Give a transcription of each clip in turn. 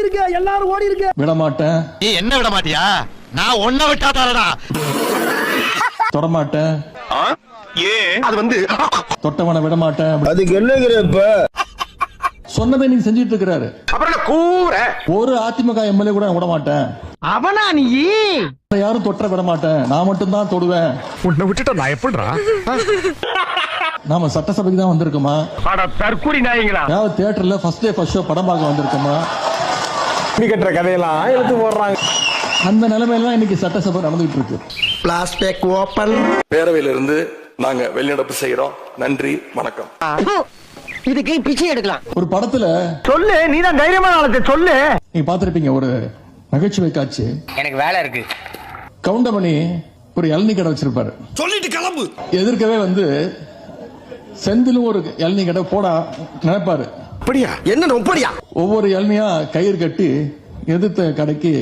இருக்க எல்லாரும் ஓடி இருக்க. விட மாட்டேன். நீ என்ன விட மாட்டியா? நான் ஒன்ன விட்டா தானடா. தொட மாட்டேன். அது வந்து தொட்டவனை விட மாட்டேன். அதுக்கு என்னங்கிறப்ப சொன்னதை நீங்க செஞ்சுட்டு இருக்கிறாரு. அப்புறம் கூற ஒரு அதிமுக எம்எல்ஏ கூட விட மாட்டேன். அவனா நீ யாரும் தொட்ட விட மாட்டேன். நான் மட்டும் தான் தொடுவேன். உன்னை விட்டுட்டா நான் எப்படிடா? நாம சட்டசபைக்கு தான் வந்திருக்கோமா? தற்கூரி நாயங்களா? ஏதாவது தியேட்டர்ல ஃபர்ஸ்ட் டே ஃபர்ஸ்ட் ஷோ படம் பார்க்க வந்திருக்கோமா? கட்டுற கதையெல்லாம் எடுத்து போடுறாங்க. அந்த நிலைமையில இன்னைக்கு சட்டசபை நடந்துகிட்டு இருக்கு. Plastic open. பேரவையிலிருந்து நாங்க வெளிநடப்பு செய்யறோம். நன்றி, வணக்கம். இதுக்கு பிச்சை எடுக்கலாம். ஒரு படத்துல சொல்லு, நீதான் தைரியமான ஆளத்தை சொல்லு. நீங்க பாத்திருப்பீங்க ஒரு நகைச்சுவை காட்சி. எனக்கு வேலை இருக்கு. கவுண்டமணி ஒரு இளநீ கடை வச்சிருப்பாரு. சொல்லிட்டு கிளம்பு. எதிர்க்கவே வந்து செந்திலும் ஒரு இளநீ கடை போட நினைப்பாரு. அப்படியா? என்ன அப்படியா? ஒவ்வொரு இளநியா கயிறு கட்டி எதிர்த்த கடைக்கு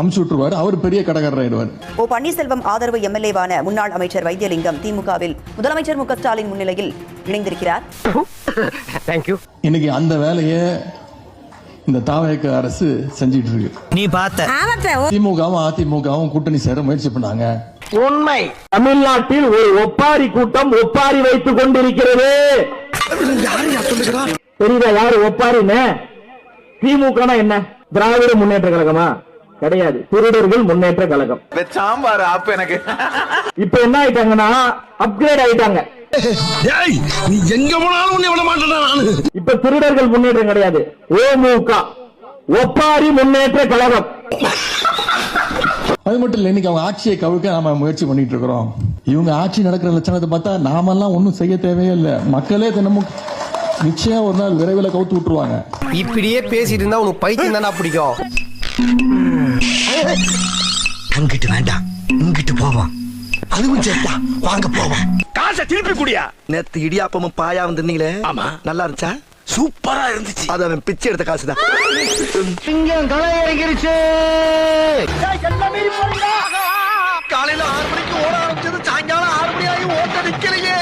அமுச்சு விட்டுருவாரு. அவர் பெரிய கடைக்காரர் ஆயிடுவார். ஓ பன்னீர்செல்வம் ஆதரவு எம்எல்ஏவான முன்னாள் அமைச்சர் வைத்தியலிங்கம் திமுகவில் முதலமைச்சர் மு க ஸ்டாலின் முன்னிலையில் இணைந்திருக்கிறார். இன்னைக்கு அந்த வேலையை இந்த தாவேக அரசு செஞ்சிட்டு இருக்கு. நீ பார்த்த திமுகவும் அதிமுகவும் கூட்டணி சேர முயற்சி பண்ணாங்க. உண்மை. தமிழ்நாட்டில் ஒரு ஒப்பாரி கூட்டம் ஒப்பாரி வைத்துக் கொண்டிருக்கிறது. தெரியுதா யாரு ஒப்பாரின்னு? திமுக என்ன? திராவிட முன்னேற்ற கழகமா? கிடையாது, திருடர்கள் முன்னேற்ற கழகம். சாம்பார் ஆப் எனக்கு. இப்ப என்ன ஆயிட்டாங்கன்னா அப்கிரேட் ஆயிட்டாங்க. நீ எங்க போனாலும் உன்னை விட மாட்டேன். இப்ப திருடர்கள் முன்னேற்றம் கிடையாது, ஓமுக ஒப்பாரி முன்னேற்ற கழகம். அது மட்டும் இல்ல, இன்னைக்கு அவங்க ஆட்சியை கவிழ்க்க நாம முயற்சி பண்ணிட்டு இருக்கிறோம். இவங்க ஆட்சி நடக்கிற லட்சணத்தை பார்த்தா நாமெல்லாம் ஒன்னும் செய்ய தேவையே இல்லை. மக்களே தினமும் நிச்சயம் ஒரு நாள் விரைவில் கவுத்து விட்டுருவாங்க. இப்படியே பேசிட்டு இருந்தா உனக்கு பைத்தியம் தானே பிடிக்கும். அங்கிட்டு வேண்டாம், இங்கிட்டு போவோம். அதுவும் சரிதா, வாங்க போவோம். காசை திருப்பி குடியா. நேத்து இடியாப்பமும் பாயா வந்திருந்தீங்களே, ஆமா, நல்லா இருந்துச்சா? சூப்பரா இருந்துச்சு. அது அவன் பிச்சை எடுத்த காசுதான். சிங்கம் களை இறங்கிருச்சு. காலையில 6 மணிக்கு ஓட ஆரம்பிச்சது, சாயங்காலம் 6 மணி ஆகி ஓட்ட நிக்கலையே.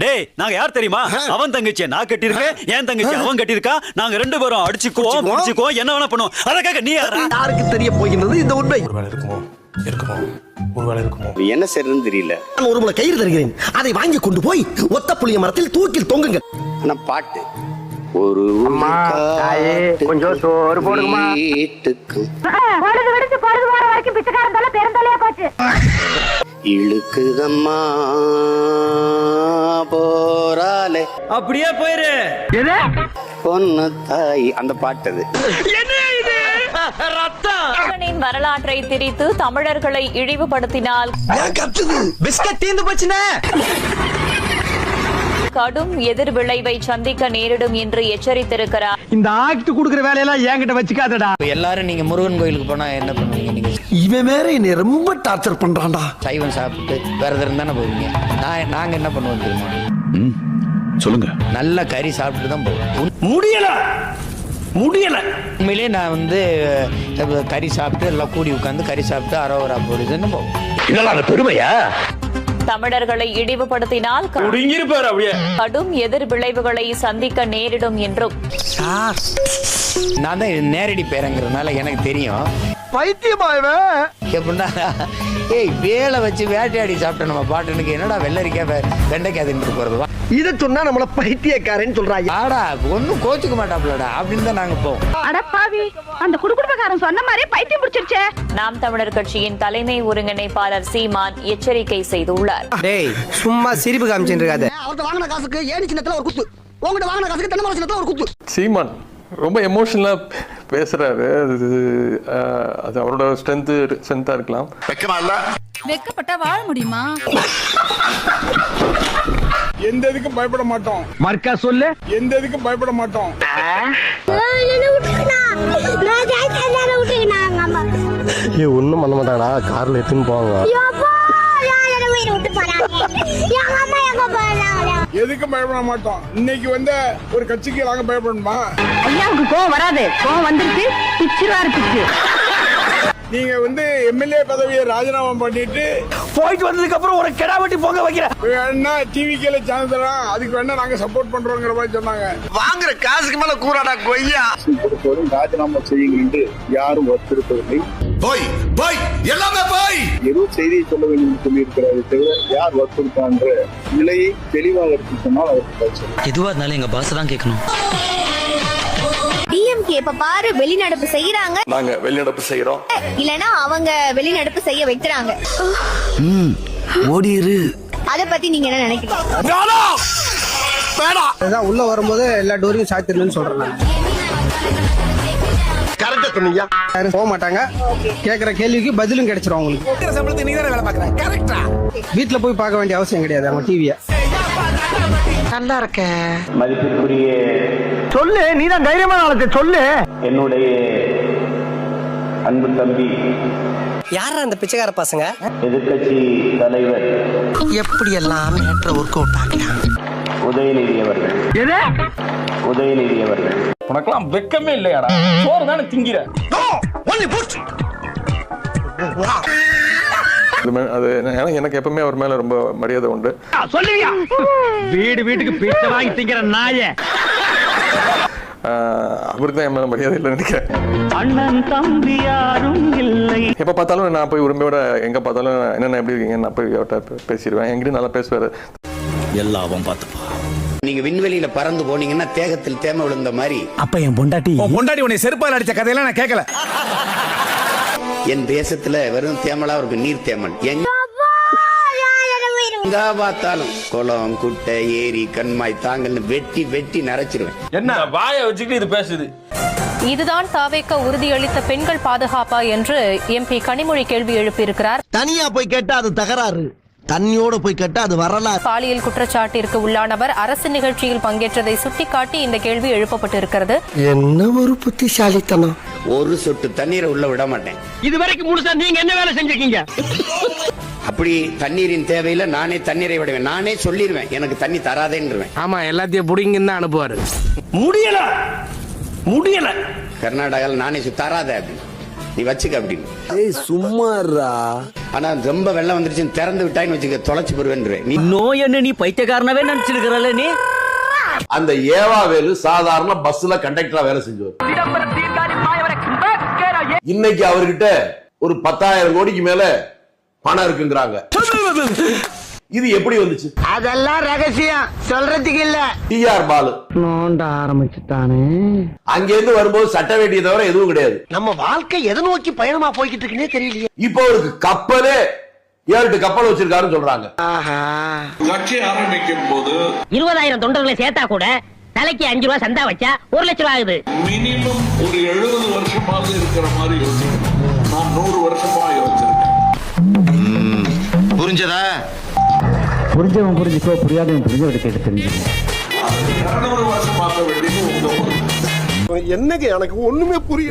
டேய், நாங்க யார் தெரியுமா? அவன் தங்கச்சி நான் கட்டிருக்கேன், என் தங்கச்சி அவன் கட்டிருக்கா. நாங்க 2 பேரும் அடிச்சுக்குவோம், புடிச்சுக்குவோம், என்ன வேணா பண்ணுவோம். அதற்காக நீ யாருக்கு தெரிய போகிறது இந்த உண்மை? ஒருவேளை இருக்குமோ, ஒருவேளை இருக்குமோ, என்ன செய்யறதுன்னு தெரியல. ஒரு முளை கயிறு தருகிறேன், அதை வாங்கி கொண்டு போய் ஒத்த புளிய மரத்தில் தூக்கில் தொங்குங்க. ஆனா பாட்டு ஒரு கொஞ்சம் சோறு போடுங்கம்மா. இழுக்குதம்மா போராலே அப்படியே போயிரு. பொண்ணு தாய், அந்த பாட்டு அது. வரலாற்றை திரித்து தமிழர்களை இழிவுபடுத்தினால் பிஸ்கட் தீந்து போச்சுனே. கடும் எதிர் விளைவை சந்திக்க நேரிடும் என்று எச்சரித்திருக்கிறார். இந்த ஆக்ட் குடுக்குற வேலையெல்லாம் என்கிட்ட வச்சுக்காதடா. எல்லாரும் நீங்க முருகன் கோயிலுக்கு போனா என்ன பண்ணுவீங்க? நீங்க இவன் வேற என்னை ரொம்ப டார்ச்சர் பண்றான்டா. சைவம் சாப்பிட்டு விரதம் தானே போவீங்க. நாங்க என்ன பண்ணுவோம் தெரியுமா? சொல்லுங்க. நல்ல கறி சாப்பிட்டு தான் போவோம். முடியல. உண்மையிலே நான் வந்து கறி சாப்பிட்டு எல்லாம் கூடி உட்காந்து கறி சாப்பிட்டு அரோவரா போடுதுன்னு போவோம். இதெல்லாம் பெருமையா? தமிழர்களை இழிவுபடுத்தினால் கடும் எதிர் விளைவுகளை சந்திக்க நேரிடும் என்றும் நான் தான் நேரடி பேரங்கிறதுனால எனக்கு தெரியும். பைத்தியமாவே எப்படின்னா, வேலை வச்சு வேட்டையாடி சாப்பிட்ட நம்ம பாட்டனுக்கு என்னடா வெள்ளரிக்காய் வெண்டைக்காய் தின்னு போறதுவா? இதை சொன்னா நம்மள பைத்தியக்காரன்னு சொல்றாங்க. ஆடா ஒன்னும் கோச்சுக்க மாட்டாப்லடா அப்படின்னு தான் நாங்க போவோம். அடப்பாவி, அந்த குடுகுடுப்பக்காரன் சொன்ன மாதிரி பைத்தியம் பிடிச்சிருச்சே. நாம் தமிழர் கட்சியின் தலைமை ஒருங்கிணைப்பாளர் சீமான் எச்சரிக்கை செய்துள்ளார். டேய், சும்மா சிரிப்பு காமிச்சிட்டு இருக்காத. அவர்ட்ட வாங்கின காசுக்கு ஏணி சின்னத்துல ஒரு குத்து, உங்ககிட்ட வாங்கின காசுக்கு தென்னை மரம் சின்னத்துல ஒரு குத்து. சீமான் ரொம்ப எமோஷனலா பேசுறாரு. அது அவரோட ஸ்ட்ரென்த்தா இருக்கலாம். வெக்கப்பட்டா வாழ முடியுமா? எந்த இதுக்கும் பயப்பட மாட்டோம். மர்க்கா சொல்லு. எந்த இதுக்கும் பயப்பட மாட்டோம். ஒண்ணும் பண்ண மாட்டாடா, கார்ல எடுத்துன்னு போவாங்க. எதுக்கும் பயப்பட மாட்டோம். இன்னைக்கு வந்து ஒரு கட்சிக்கு நாங்க பயப்படணுமா? ஐயாவுக்கு கோவம் வராது, கோவம் வந்துருச்சு பிச்சிருவாரு பிச்சு. நீங்க வந்து எம்எல்ஏ பதவியை ராஜினாமா பண்ணிட்டு போயிட்டு வந்ததுக்கு அப்புறம் ஒரு கெடா வெட்டி பொங்க வைக்கிறேன் வேணா டிவிக்கேல சேனல் தரலாம், அதுக்கு வேணா நாங்க சப்போர்ட் பண்றோங்கிற மாதிரி சொன்னாங்க. வாங்குற காசுக்கு மேல கூறாடா கொய்யா. ராஜினாமா செய்யுங்கள் யாரும் வற்புறுத்தவில்லை. போய் போய் எல்லாமே போய் ஏதோ செய்தியை சொல்ல வேண்டும் சொல்லியிருக்கிறாரு தவிர யார் வற்புறுத்தான்ற நிலையை தெளிவாக எடுத்து சொன்னால் அவருக்கு எதுவா இருந்தாலும் எங்க பாஸ் தான் கேட்கணும். டிஎம்கே இப்ப பாரு வெளிநடப்பு செய்யறாங்க, நாங்க வெளிநடப்பு செய்யறோம். இல்லனா அவங்க வெளிநடப்பு செய்ய வைக்கிறாங்க. ஓடிரு. அத பத்தி நீங்க என்ன நினைக்கிறீங்க? அதான் உள்ள வரும்போது எல்லா டோரையும் சாத்திரணும்னு சொல்றேன். கரெக்டா சொன்னீங்க. யாரும் போக மாட்டாங்க. கேக்குற கேள்விக்கு பதிலும் கிடைச்சிரும் அவங்களுக்கு. சம்பளத்தை நீங்க தானே வேலை பாக்குறேன். கரெக்டா? வீட்டுல போய் பார்க்க வேண்டிய அவசியம் கிடையாது அவங்க டிவியை. நல்லா இருக்க. மதிப்பிற்குரிய சொல்லு, நீதான் தைரியமான ஆளத்தை சொல்லு. என்னுடைய அன்பு தம்பி யாரா அந்த பிச்சைக்கார பசங்க? எதிர்கட்சி தலைவர் எப்படி எல்லாம் நேற்று ஒர்க் அவுட் ஆகலாம். உதயநிதி அவர்கள். உதயநிதி அவர்கள். உனக்கெல்லாம் வெக்கமே இல்லையாடா? சோறு தானே திங்கிற. அது எனக்கு எப்பவுமே அவர் மேல ரொம்ப மரியாதை உண்டு. சொல்லுவியா? வீடு வீட்டுக்கு பீச்சை வாங்கி திங்கிற நாயே. அவருக்கு தான் என் மேல மரியாதை இல்லைன்னு நினைக்கிறேன். அண்ணன் தம்பி யாரும் இல்லை. எப்ப பார்த்தாலும் நான் போய் உரிமையோட எங்க பார்த்தாலும் என்னென்ன எப்படி இருக்கீங்க நான் போய் அவர்கிட்ட பேசிடுவேன். என்கிட்ட நல்லா பேசுவாரு. எல்லாவும் பார்த்துப்பா. நீங்க விண்வெளியில பறந்து போனீங்கன்னா தேகத்தில் தேம விழுந்த மாதிரி. அப்ப என் பொண்டாட்டி உன்னை செருப்பால் அடிச்ச கதையெல்லாம் நான் கேட்கல. என் தேசத்துல வெறும் தேமலா இருக்கு, நீர் தேமல். எங்க பார்த்தாலும் குளம், குட்டை, ஏரி, கண்மாய், தாங்கல்னு வெட்டி வெட்டி நிறைச்சிருவேன். என்ன வாயை வச்சுக்கிட்டு இது பேசுது? இதுதான் தாவேக்க உறுதியளித்த பெண்கள் பாதுகாப்பா என்று எம்பி கனிமொழி கேள்வி எழுப்பியிருக்கிறார். தனியா போய் கேட்டா அது தகராறு, தண்ணியோட போய் கேட்டா அது வரலாறு. பாலியல் குற்றச்சாட்டிற்கு உள்ளானவர் அரசு நிகழ்ச்சியில் பங்கேற்றதை சுட்டிக்காட்டி இந்த கேள்வி எழுப்பப்பட்டிருக்கிறது. என்ன ஒரு புத்திசாலித்தனம். ஒரு சொட்டு தண்ணீரை உள்ள விட மாட்டேன். இது வரைக்கும் முழுசா நீங்க என்ன வேலை செஞ்சிருக்கீங்க? அப்படி தண்ணீரின் தேவையில நானே தண்ணீரை விடுவேன். நானே சொல்லிடுவேன் எனக்கு தண்ணி தராதேன்றுவேன். ஆமா, எல்லாத்தையும் புடிங்கன்னு தான் அனுப்புவாரு. முடியல முடியல. கர்நாடகால நானே தராத அப்படின்னு, நீ வச்சுக்க அப்படின்னு. சும்மாறா. ஆனா ரொம்ப வெள்ளம் வந்துருச்சுன்னு திறந்து விட்டாயின்னு வச்சுக்க, தொலைச்சு போடுவேன். நீ நோய் என்ன, நீ பைத்தியக்காரனவே நினைச்சிருக்கிறல்ல நீ. அந்த ஏவாவேலு சாதாரண பஸ்ல கண்டக்டரா வேலை செஞ்சவர். இன்னைக்கு அவர்கிட்ட ஒரு 10,000 கோடிக்கு மேல பணம் இருக்குங்கிறாங்க. இது எப்படி வந்துச்சு? அதெல்லாம் ரகசியம், சொல்றதுக்கு இல்ல. டிஆர் பாலு நோண்ட ஆரம்பிச்சுட்டானே. அங்க இருந்து வரும்போது சட்ட வேண்டிய தவிர எதுவும் கிடையாது. நம்ம வாழ்க்கை எதை நோக்கி பயணமா போய்கிட்டு இருக்குன்னே தெரியலையே. இப்போ அவருக்கு கப்பலே 7-8 கப்பல் வச்சிருக்காருன்னு சொல்றாங்க. கட்சி ஆரம்பிக்கும் போது 20,000 தொண்டர்களை சேர்த்தா கூட தலைக்கு 5 ரூபாய் சந்தா வச்சா 1 லட்சம் ரூபாய் ஆகுது. மினிமம் ஒரு 70 வருஷமாவது இருக்கிற மாதிரி யோசிச்சிருக்கேன். நான் 100 வருஷமா யோசிச்சிருக்கேன். புரிஞ்சதா? புரிஞ்சவன் புரிஞ்சுக்கோ, புரியாதவன் புரிஞ்சவன் கேட்டு தெரிஞ்சுக்கோ. 200 வருஷம் பார்க்க வேண்டியது உங்க என்னங்க எனக்கு ஒண்ணுமே புரியல.